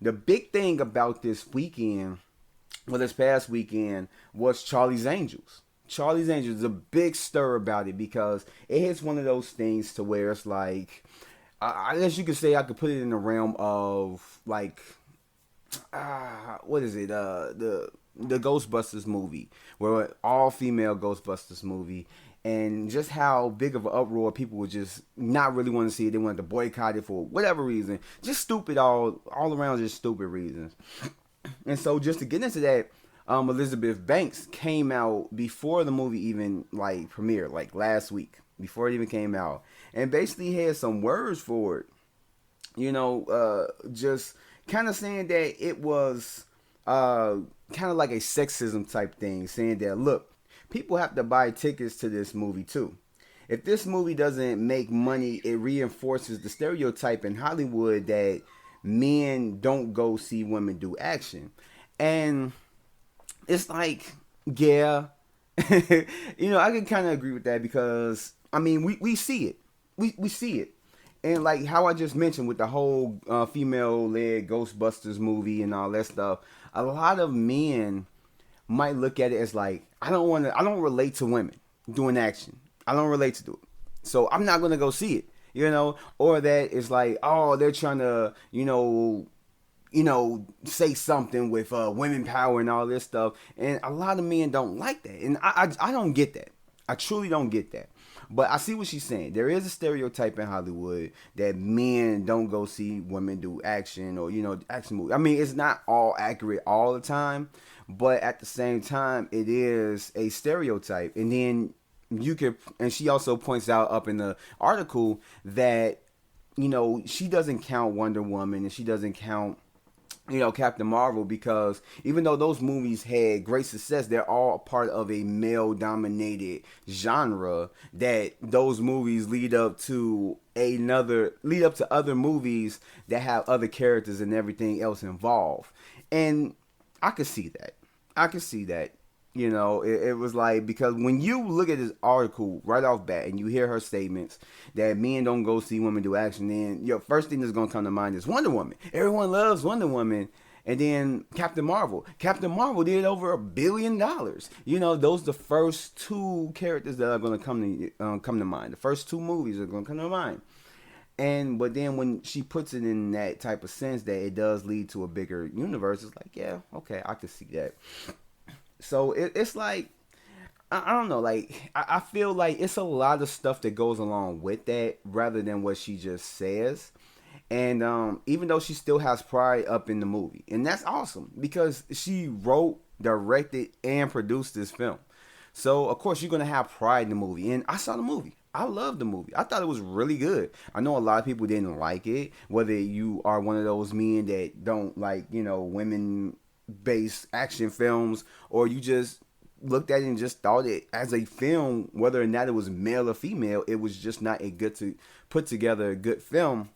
the big thing about this weekend, well, this past weekend, was Charlie's Angels. Charlie's Angels is a big stir about it because it hits one of those things to where it's like, I guess you could say I could put it in the realm of like, what is it? The Ghostbusters movie, where all female Ghostbusters movie, and just how big of an uproar people would just not really want to see it. They wanted to boycott it for whatever reason, just stupid all around, just stupid reasons. And so just to get into that, Elizabeth Banks came out before the movie even like premiered, like last week, before it even came out, and basically had some words for it. Just kind of saying that it was kind of like a sexism type thing, saying that look, people have to buy tickets to this movie too. If this movie doesn't make money, it reinforces the stereotype in Hollywood that men don't go see women do action. And it's like, yeah, I can kind of agree with that because, I mean, we see it. We see it. And like how I just mentioned with the whole female-led Ghostbusters movie and all that stuff, a lot of men might look at it as like, I don't relate to women doing action. I don't relate to it. So I'm not going to go see it, or that it's like, oh, they're trying to, say something with women power and all this stuff. And a lot of men don't like that. And I don't get that. I truly don't get that. But I see what she's saying. There is a stereotype in Hollywood that men don't go see women do action or, action movies. I mean, it's not all accurate all the time, but at the same time, it is a stereotype. And then and she also points out up in the article that, she doesn't count Wonder Woman and she doesn't count Captain Marvel, because even though those movies had great success, they're all part of a male dominated genre that those movies lead up to other movies that have other characters and everything else involved. And I could see that. It was like, because when you look at this article right off bat and you hear her statements that men don't go see women do action, then your first thing that's going to come to mind is Wonder Woman. Everyone loves Wonder Woman. And then Captain Marvel. Captain Marvel did over $1 billion. Those are the first two characters that are going to come to mind. The first two movies are going to come to mind. But then when she puts it in that type of sense that it does lead to a bigger universe, it's like, yeah, okay, I can see that. So it's like, I don't know, like, I feel like it's a lot of stuff that goes along with that rather than what she just says. And even though she still has pride up in the movie. And that's awesome because she wrote, directed, and produced this film. So, of course, you're going to have pride in the movie. And I saw the movie. I loved the movie. I thought it was really good. I know a lot of people didn't like it. Whether you are one of those men that don't like, women based action films, or you just looked at it and just thought it as a film, whether or not it was male or female, it was just not a good to put together a good film.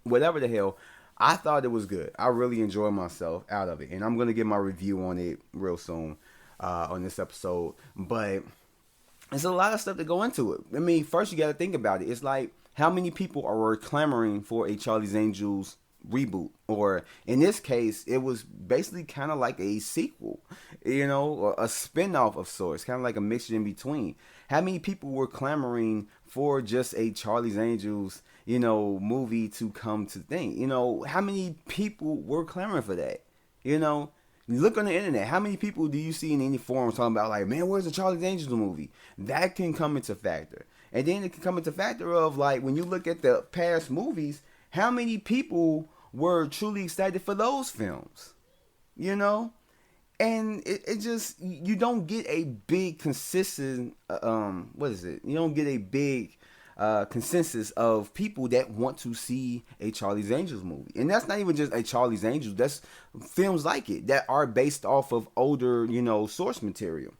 Whatever the hell, I thought it was good. I really enjoyed myself out of it, and I'm gonna get my review on it real soon on this episode. But there's a lot of stuff to go into it. I mean, first you got to think about it. It's like, how many people are clamoring for a Charlie's Angels reboot, or in this case it was basically kind of like a sequel, or a spin-off of sorts, kind of like a mixture in between. How many people were clamoring for just a Charlie's Angels movie to come to think? How many people were clamoring for that? Look on the internet. How many people do you see in any forums talking about, like, man, where's the Charlie's Angels movie? That can come into factor. And then it can come into factor of, like, when you look at the past movies, how many people were truly excited for those films? And it just, you don't get a big consistent, you don't get a big consensus of people that want to see a Charlie's Angels movie. And that's not even just a Charlie's Angels, that's films like it that are based off of older, source material.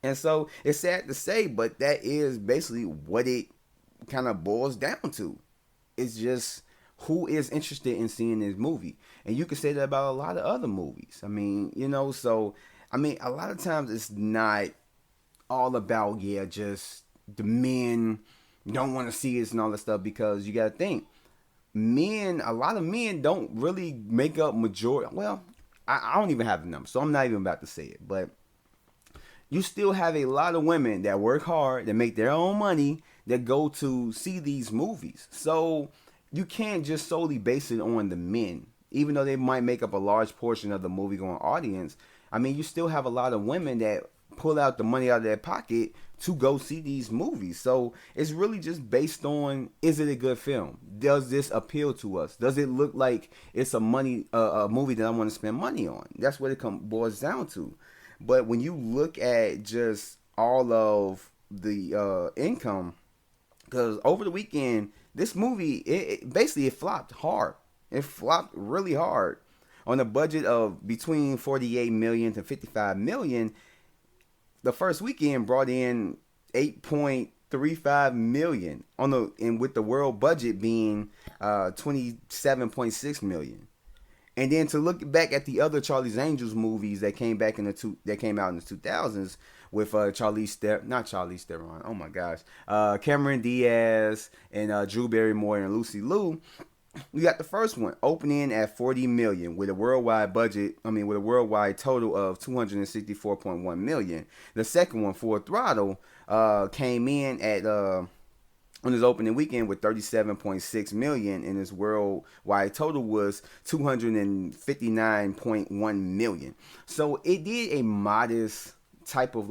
And so it's sad to say, but that is basically what it kind of boils down to. It's just who is interested in seeing this movie. And you can say that about a lot of other movies. I mean, a lot of times it's not all about, just the men don't want to see this and all that stuff, because you got to think, a lot of men don't really make up majority. Well, I don't even have the number, so I'm not even about to say it. But you still have a lot of women that work hard, that make their own money, that go to see these movies. So you can't just solely base it on the men, even though they might make up a large portion of the movie going audience. I mean, you still have a lot of women that pull out the money out of their pocket to go see these movies. So it's really just based on, is it a good film? Does this appeal to us? Does it look like it's a movie that I want to spend money on? That's what it boils down to. But when you look at just all of the income, because over the weekend, this movie it basically it flopped hard. It flopped really hard on a budget of between 48 million to 55 million. The first weekend brought in 8.35 million and with the world budget being 27.6 million. And then to look back at the other Charlie's Angels movies that came out in the 2000s with Charlize Theron, oh my gosh, Cameron Diaz and Drew Barrymore and Lucy Liu. We got the first one opening at 40 million with a worldwide total of 264.1 million. The second one, Full Throttle, came in at on his opening weekend with 37.6 million, and his worldwide total was 259.1 million. So it did a modest type of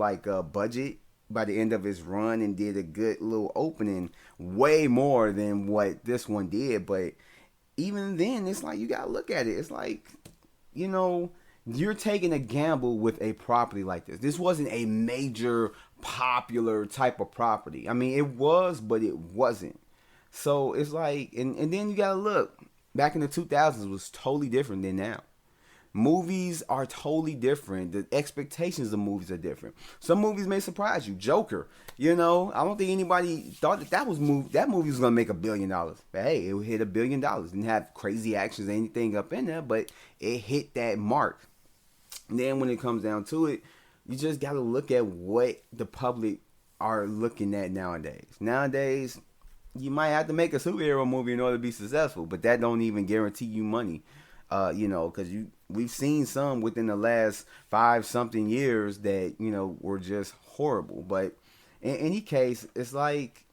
budget by the end of his run and did a good little opening, way more than what this one did. But even then, it's like you gotta look at it. It's like, you're taking a gamble with a property like this. This wasn't a major popular type of property. I mean, it was, but it wasn't. So it's like, and then you gotta look, back in the 2000s was totally different than now. Movies are totally different. The expectations of movies are different. Some movies may surprise you. Joker, I don't think anybody thought that movie was gonna make $1 billion. But hey, it hit $1 billion. Didn't have crazy actions or anything up in there, but it hit that mark. And then when it comes down to it, you just gotta look at what the public are looking at nowadays. Nowadays, you might have to make a superhero movie in order to be successful, but that don't even guarantee you money. Because we've seen some within the last 5-something years that were just horrible. But in any case, it's like,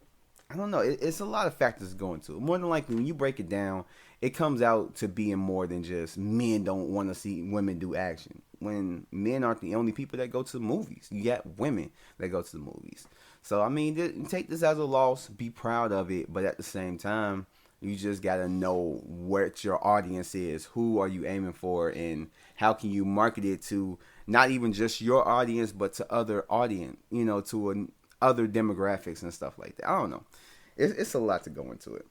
I don't know. It's a lot of factors going to it. More than likely, when you break it down, it comes out to being more than just men don't want to see women do action. When men aren't the only people that go to the movies, you got women that go to the movies. So I mean, take this as a loss, be proud of it, but at the same time, you just gotta know what your audience is. Who are you aiming for, and how can you market it to not even just your audience, but to other audience, to other demographics and stuff like that. I don't know. It's a lot to go into it.